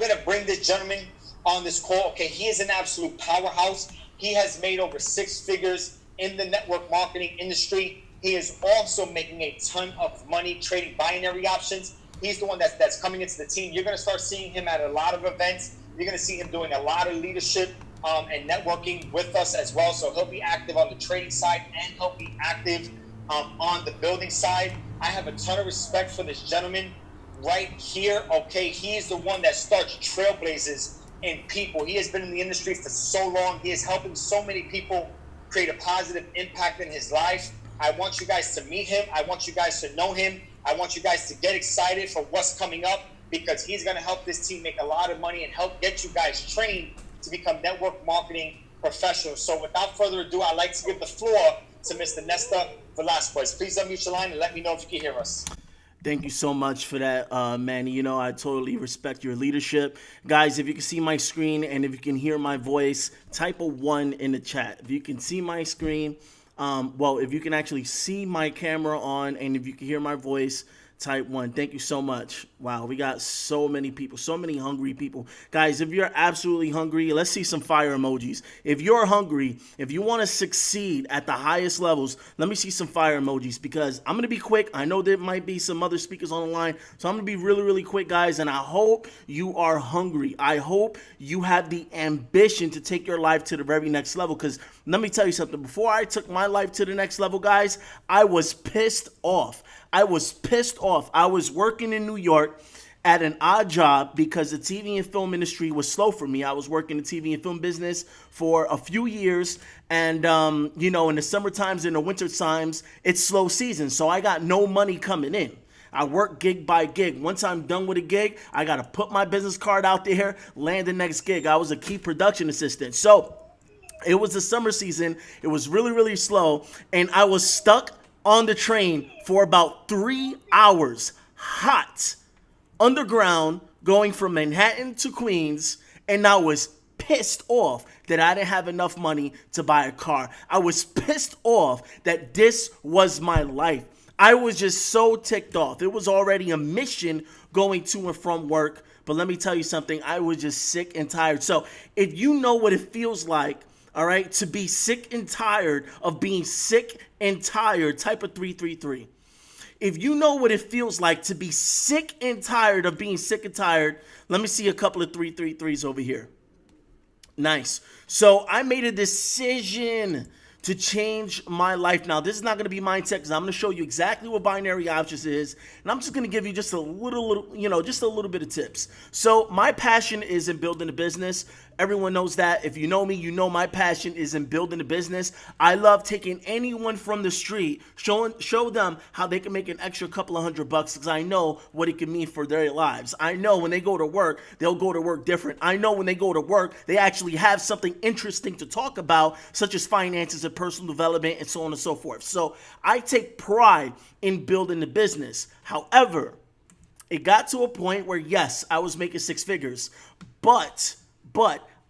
going to bring this gentleman on this call. Okay, he is an absolute powerhouse. He has made over 6 figures in the network marketing industry. He is also making a ton of money trading binary options. He's the one that's coming into the team. You're going to start seeing him at a lot of events. You're going to see him doing a lot of leadership and networking with us as well. So he'll be active on the trading side and he'll be active on the building side. I have a ton of respect for this gentleman right here. Okay, he is the one that starts trailblazers in people. He has been in the industry for so long. He is helping so many people create a positive impact in his life. I want you guys to meet him. I want you guys to know him. I want you guys to get excited for what's coming up, because he's going to help this team make a lot of money and help get you guys trained to become network marketing professionals. So without further ado, I'd like to give the floor to Mr. Nestor Vquez. Please unmute your line and let me know if you can hear us. Thank you so much for that, Manny. You know, I totally respect your leadership. Guys, if you can see my screen and if you can hear my voice, type a 1 in the chat. If you can see my screen, if you can actually see my camera on and if you can hear my voice, type 1. Thank you so much. Wow, we got so many people, so many hungry people. Guys, if you're absolutely hungry, let's see some fire emojis. If you're hungry, if you want to succeed at the highest levels, let me see some fire emojis, because I'm going to be quick. I know there might be some other speakers on the line, so I'm going to be really, really quick, guys, and I hope you are hungry. I hope you have the ambition to take your life to the very next level, because let me tell you something. Before I took my life to the next level, guys, I was pissed off. I was pissed off. I was working in New York at an odd job because the TV and film industry was slow for me. I was working in the TV and film business for a few years. And, you know, in the summer times, in the winter times, it's slow season. So I got no money coming in. I work gig by gig. Once I'm done with a gig, I got to put my business card out there, land the next gig. I was a key production assistant. So it was the summer season. It was really, really slow. And I was stuck on the train for about 3 hours, hot, underground, going from Manhattan to Queens, and I was pissed off that I didn't have enough money to buy a car. I was pissed off that this was my life. I was just so ticked off. It was already a mission going to and from work, but let me tell you something, I was just sick and tired. So if you know what it feels like, all right, to be sick and tired of being sick and tired, type of 333. If you know what it feels like to be sick and tired of being sick and tired, let me see a couple of 333s over here. Nice. So I made a decision to change my life. Now, this is not going to be mindset, because I'm going to show you exactly what binary options is, and I'm just going to give you just a little, just a little bit of tips. So my passion is in building a business. Everyone knows that. If you know me, you know my passion is in building a business. I love taking anyone from the street, show them how they can make an extra couple of $100, because I know what it can mean for their lives. I know when they go to work, they'll go to work different. I know when they go to work, they actually have something interesting to talk about, such as finances and personal development and so on and so forth. So I take pride in building the business. However, it got to a point where, yes, I was making 6 figures, but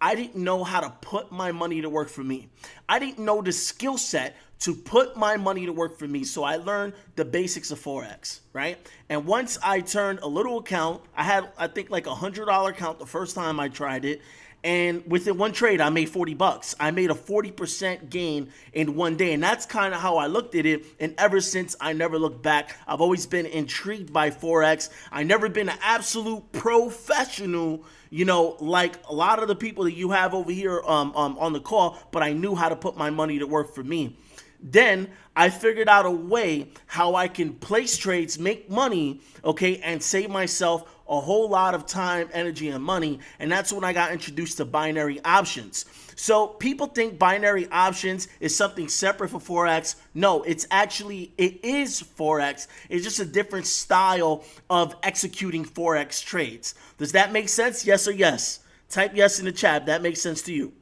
I didn't know how to put my money to work for me. I didn't know the skill set to put my money to work for me. So I learned the basics of Forex, right? And once I turned a little account, I had, I think, like $100 account the first time I tried it. And within one trade, I made $40. I made a 40% gain in one day. And that's kind of how I looked at it. And ever since, I never looked back. I've always been intrigued by Forex. I've never been an absolute professional, like a lot of the people that you have over here on the call, but I knew how to put my money to work for me. Then I figured out a way how I can place trades, make money, okay, and save myself a whole lot of time, energy, and money. And that's when I got introduced to binary options. So people think binary options is something separate for Forex. No, it is Forex. It's just a different style of executing Forex trades. Does that make sense? Yes or yes? Type yes in the chat if that makes sense to you.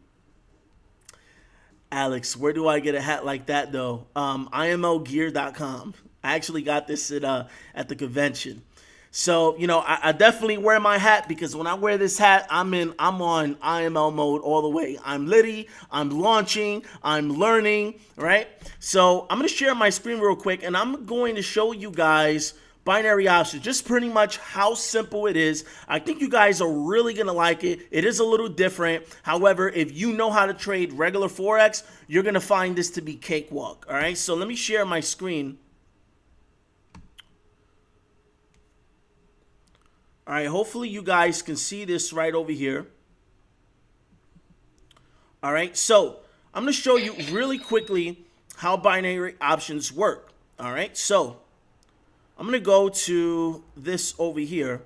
Alex, where do I get a hat like that though? IMLgear.com. I actually got this at the convention. So, I definitely wear my hat, because when I wear this hat, I'm on IML mode all the way. I'm litty, I'm launching, I'm learning, right? So I'm going to share my screen real quick, and I'm going to show you guys binary options. Just pretty much how simple it is. I think you guys are really going to like it. It is a little different. However, if you know how to trade regular Forex, you're going to find this to be cakewalk. All right, so let me share my screen. All right, hopefully you guys can see this right over here. All right, so I'm going to show you really quickly how binary options work. All right, so I'm going to go to this over here.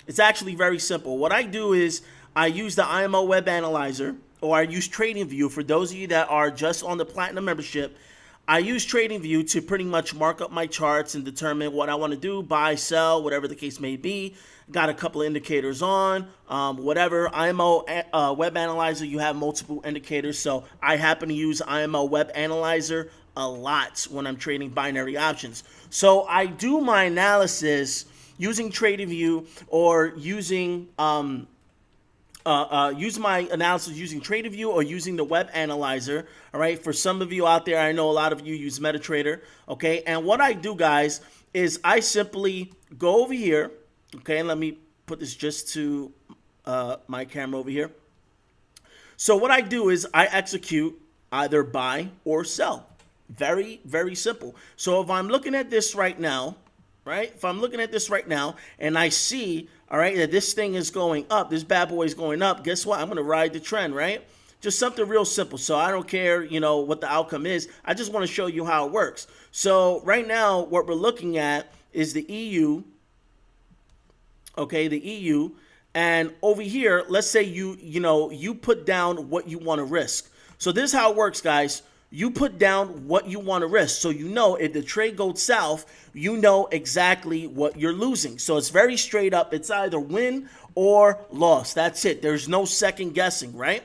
It's actually very simple. What I do is I use the IMO Web Analyzer, or I use TradingView. For those of you that are just on the Platinum membership, I use TradingView to pretty much mark up my charts and determine what I want to do, buy, sell, whatever the case may be. Got a couple of indicators on, whatever. IMO Web Analyzer, you have multiple indicators, so I happen to use IMO Web Analyzer a lot when I'm trading binary options. So I do my analysis using TradingView or using use my analysis using TradingView or using the Web Analyzer. All right, for some of you out there, I know a lot of you use MetaTrader. Okay, and what I do, guys, is I simply go over here. Okay, and let me put this just to my camera over here. So what I do is I execute either buy or sell. Very, very simple. So if I'm looking at this right now, right? If I'm looking at this right now and I see, all right, that this thing is going up, this bad boy is going up, guess what? I'm going to ride the trend, right? Just something real simple. So I don't care, you know, what the outcome is. I just want to show you how it works. So right now, what we're looking at is the EU. Okay, the EU. And over here, let's say you put down what you want to risk. So this is how it works, guys. You put down what you want to risk. So you know if the trade goes south, you know exactly what you're losing. So it's very straight up. It's either win or loss. That's it. There's no second guessing, right?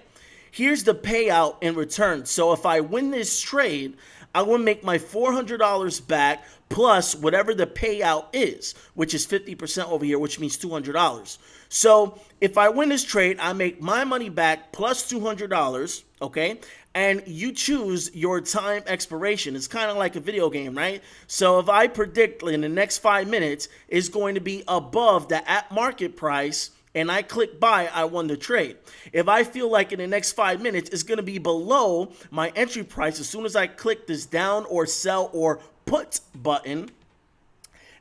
Here's the payout in return. So if I win this trade, I will make my $400 back plus whatever the payout is, which is 50% over here, which means $200. So if I win this trade, I make my money back plus $200, okay? And you choose your time expiration. It's kind of like a video game, right? So if I predict in the next 5 minutes is going to be above the at market price, and I click buy, I won the trade. If I feel like in the next 5 minutes it's going to be below my entry price, as soon as I click this down or sell or put button,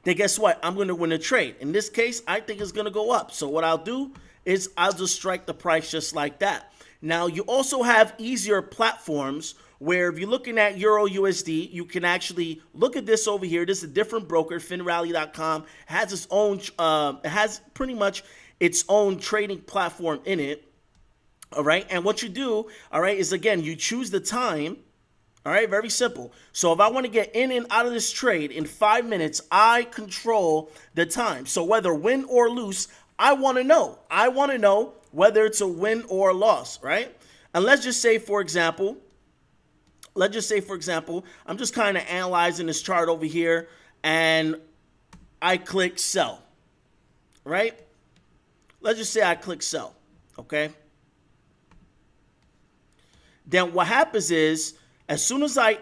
then guess what? I'm going to win the trade. In this case, I think it's going to go up. So what I'll do is I'll just strike the price just like that. Now, you also have easier platforms where if you're looking at Euro USD, you can actually look at this over here. This is a different broker, finrally.com. Has its own, it has pretty much its own trading platform in it. All right. And what you do, all right, is again, you choose the time. All right. Very simple. So if I want to get in and out of this trade in 5 minutes, I control the time. So whether win or lose, I want to know. I want to know whether it's a win or a loss, right? And let's just say, for example, I'm just kind of analyzing this chart over here and I click sell, right? Let's just say I click sell, okay? Then what happens is as soon as I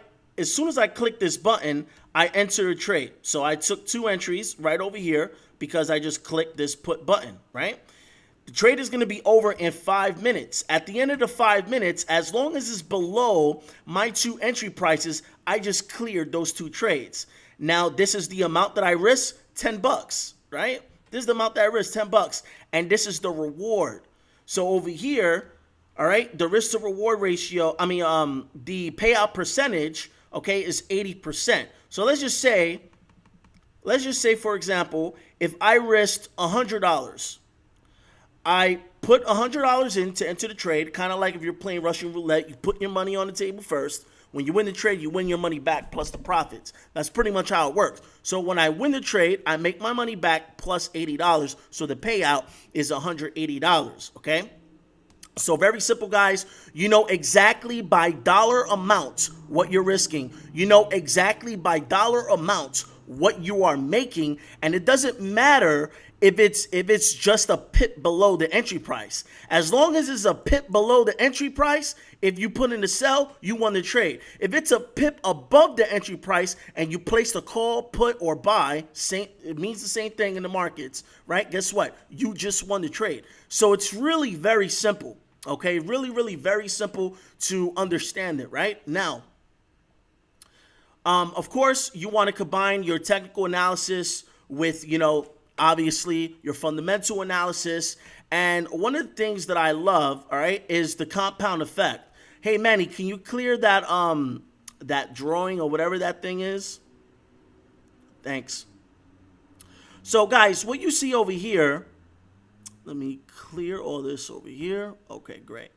click this button, I enter a trade. So I took 2 entries right over here because I just clicked this put button, right? The trade is going to be over in 5 minutes. At the end of the 5 minutes, as long as it's below my 2 entry prices, I just cleared those 2 trades. Now, this is the amount that I risk, $10, right? This is the amount that I risk, $10. And this is the reward. So over here, all right, the risk to reward ratio, the payout percentage, okay, is 80%. So let's just say, for example, if I risked $100, I put $100 in to enter the trade, kind of like if you're playing Russian roulette, you put your money on the table first. When you win the trade, you win your money back plus the profits. That's pretty much how it works. So when I win the trade, I make my money back plus $80. So the payout is $180, okay? So very simple, guys. You know exactly by dollar amount what you're risking. You know exactly by dollar amount what you are making. And it doesn't matter if it's just a pip below the entry price. As long as it's a pip below the entry price, if you put in the sell, you won the trade. If it's a pip above the entry price and you place the call, put, or buy, it means the same thing in the markets, right? Guess what? You just won the trade. So it's really very simple, okay? Really, really very simple to understand it, right? Now, of course, you want to combine your technical analysis with, obviously your fundamental analysis. And one of the things that I love, all right, is the compound effect. Hey, Manny, can you clear that that drawing or whatever that thing is? Thanks. So, guys, what you see over here, let me clear all this over here. Okay, great.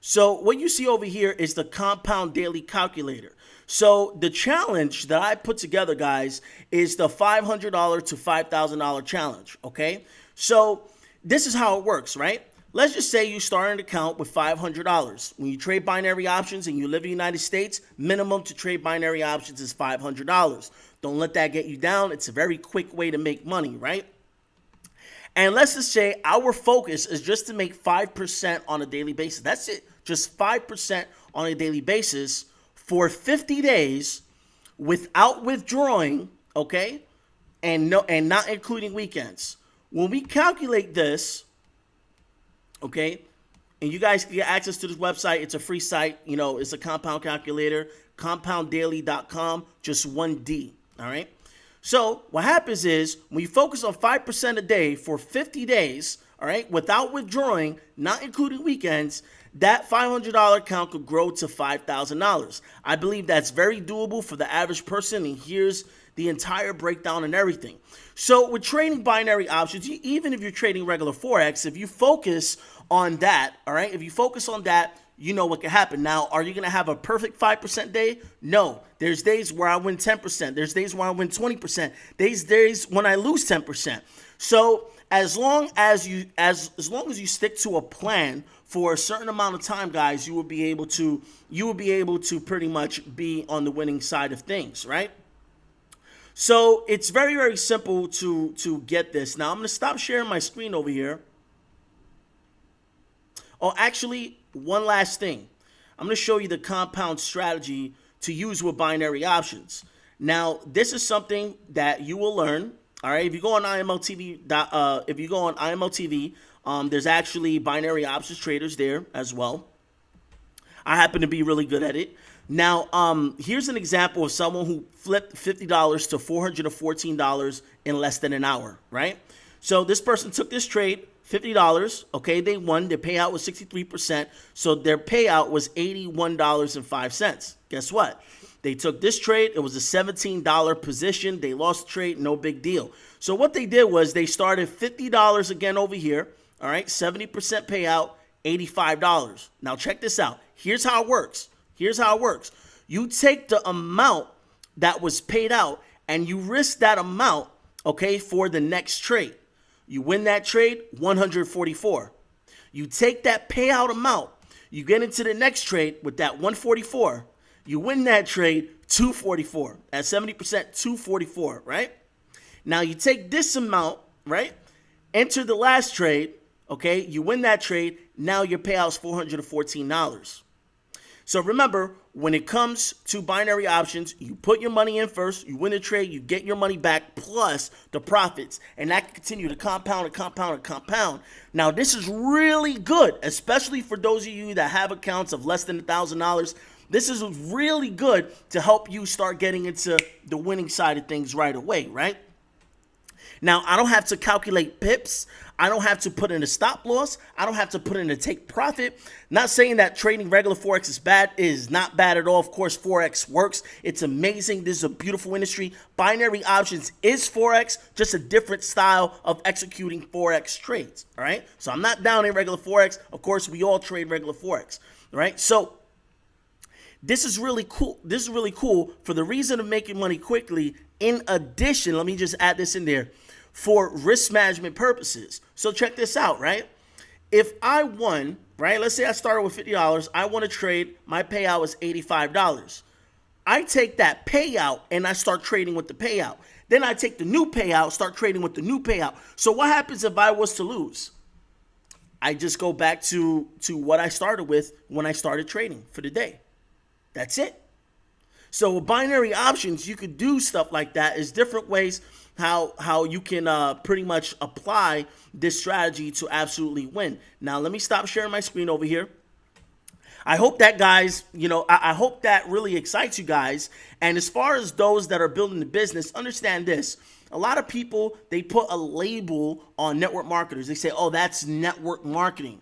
So what you see over here is the compound daily calculator. So the challenge that I put together, guys, is the $500 to $5,000 challenge, okay? So this is how it works, right? Let's just say you start an account with $500. When you trade binary options and you live in the United States, minimum to trade binary options is $500. Don't let that get you down. It's a very quick way to make money, right? And let's just say our focus is just to make 5% on a daily basis. That's it. Just 5% on a daily basis for 50 days without withdrawing, okay? And not including weekends. When we calculate this, okay, and you guys can get access to this website. It's a free site. It's a compound calculator, compounddaily.com, just 1D, all right? So what happens is when you focus on 5% a day for 50 days, all right, without withdrawing, not including weekends, that $500 account could grow to $5,000. I believe that's very doable for the average person, and here's the entire breakdown and everything. So with trading binary options, even if you're trading regular Forex, if you focus on that, all right, if you focus on that, you know what can happen. Now, are you going to have a perfect 5% day? No. There's days where I win 10%. There's days where I win 20%. There's days when I lose 10%. So as long as you stick to a plan for a certain amount of time, guys, you will be able to pretty much be on the winning side of things, right? So it's very, very simple to get this. Now I'm going to stop sharing my screen over here. Oh, actually, one last thing. I'm going to show you the compound strategy to use with binary options. Now, this is something that you will learn. All right, if you go on IMLTV, there's actually binary options traders there as well. I happen to be really good at it. Now, here's an example of someone who flipped $50 to $414 in less than an hour, right? So this person took this trade, $50, okay, they won. Their payout was 63%, so their payout was $81.05. Guess what? They took this trade. It was a $17 position. They lost the trade, no big deal. So what they did was they started $50 again over here, all right, 70% payout, $85. Now check this out. Here's how it works. You take the amount that was paid out and you risk that amount, okay, for the next trade. You win that trade, 144. You take that payout amount, you get into the next trade with that 144. You win that trade, 244. At 70%, 244, right? Now you take this amount, right? Enter the last trade, okay? You win that trade. Now your payout's $414. So remember, when it comes to binary options, you put your money in first, you win the trade, you get your money back plus the profits, and that can continue to compound and compound and compound. Now, this is really good, especially for those of you that have accounts of less than $1,000. This is really good to help you start getting into the winning side of things right away, right? Now, I don't have to calculate pips. I don't have to put in a stop loss. I don't have to put in a take profit. Not saying that trading regular Forex is bad. It is not bad at all. Of course, Forex works. It's amazing. This is a beautiful industry. Binary options is Forex, just a different style of executing Forex trades, all right? So I'm not down in regular Forex. Of course, we all trade regular Forex, all right? So this is really cool. This is really cool for the reason of making money quickly. In addition, let me just add this in there, for risk management purposes. So check this out, right? If I won, right, let's say I started with $50, I won a trade, my payout was $85. I take that payout and I start trading with the payout. Then I take the new payout, start trading with the new payout. So what happens if I was to lose? I just go back to what I started with when I started trading for the day. That's it. So with binary options, you could do stuff like that. There's different ways how you can pretty much apply this strategy to absolutely win. Now let me stop sharing my screen over here. I hope that, guys, I hope that really excites you guys. And as far as those that are building the business, understand this. A lot of people, they put a label on network marketers. They say, oh, that's network marketing.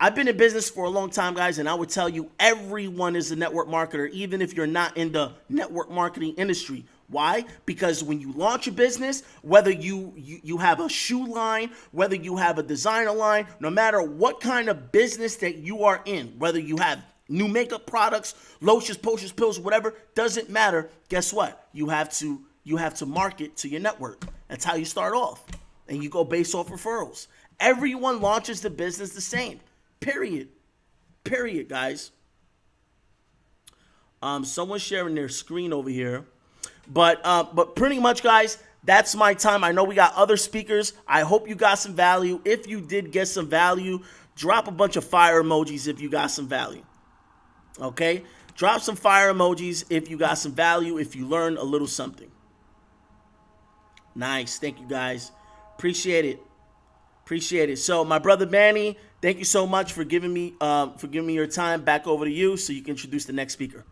I've been in business for a long time, guys, and I would tell you everyone is a network marketer, even if you're not in the network marketing industry. Why? Because when you launch a business, whether you have a shoe line, whether you have a designer line, no matter what kind of business that you are in, whether you have new makeup products, lotions, potions, pills, whatever, doesn't matter. Guess what? You have to market to your network. That's how you start off. And you go based off referrals. Everyone launches the business the same. Period. Period, guys. Someone's sharing their screen over here. But pretty much, guys, that's my time. I know we got other speakers. I hope you got some value. If you did get some value, drop a bunch of fire emojis if you got some value. Okay? Drop some fire emojis if you got some value, if you learned a little something. Nice. Thank you, guys. Appreciate it. Appreciate it. So, my brother Manny, thank you so much for giving me your time. Back over to you so you can introduce the next speaker.